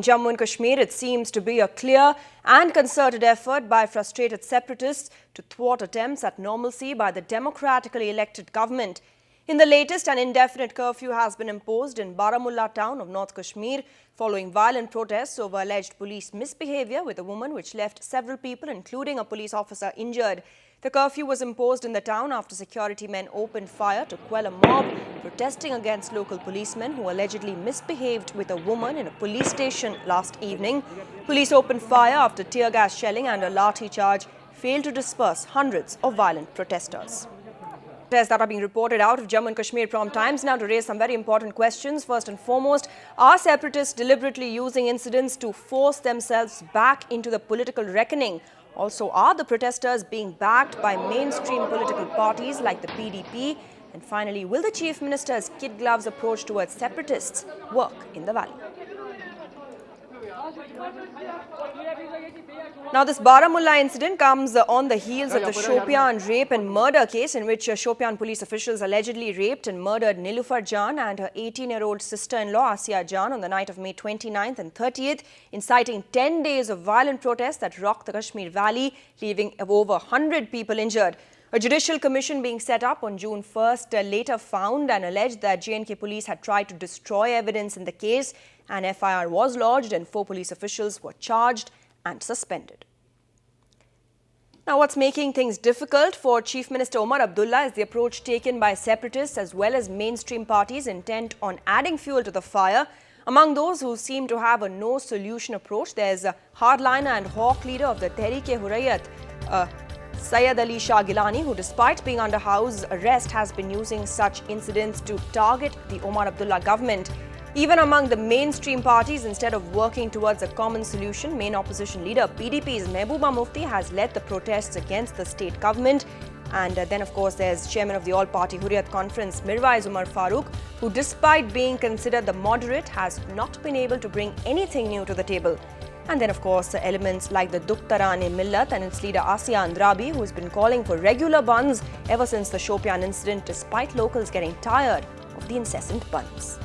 Jammu and Kashmir, it seems to be a clear and concerted effort by frustrated separatists to thwart attempts at normalcy by the democratically elected government. In the latest, an indefinite curfew has been imposed in Baramulla town of North Kashmir following violent protests over alleged police misbehavior with a woman which left several people, including a police officer, injured. The curfew was imposed in the town after security men opened fire to quell a mob protesting against local policemen who allegedly misbehaved with a woman in a police station last evening. Police opened fire after tear gas shelling and a lathi charge failed to disperse hundreds of violent protesters. Protests that are being reported out of Jammu and Kashmir prompt times now to raise some very important questions. First and foremost, are separatists deliberately using incidents to force themselves back into the political reckoning? Also, are the protesters being backed by mainstream political parties like the PDP? And finally, will the Chief Minister's kid gloves approach towards separatists work in the valley? Now, this Baramulla incident comes on the heels of the Shopian rape and murder case in which Shopian police officials allegedly raped and murdered Nilufar Jan and her 18-year-old sister-in-law Asiya Jan on the night of May 29th and 30th, inciting 10 days of violent protests that rocked the Kashmir Valley, leaving over 100 people injured. A judicial commission being set up on June 1st later found and alleged that J&K police had tried to destroy evidence in the case. An FIR was lodged and 4 police officials were charged and suspended. Now, what's making things difficult for Chief Minister Omar Abdullah is the approach taken by separatists as well as mainstream parties intent on adding fuel to the fire. Among those who seem to have a no-solution approach, there's a hardliner and hawk leader of the Tehreek-e-Hurriyat, Syed Ali Shah Gilani, who despite being under house arrest has been using such incidents to target the Omar Abdullah government. Even among the mainstream parties, instead of working towards a common solution, main opposition leader PDP's Mehbooba Mufti has led the protests against the state government. And then, of course, there's chairman of the All-Party Hurriyat Conference, Mirwais Umar Farooq, who despite being considered the moderate, has not been able to bring anything new to the table. And then, of course, elements like the Dukh Tarane-Millat and its leader Asiya Andrabi, who has been calling for regular bans ever since the Shopian incident, despite locals getting tired of the incessant bans.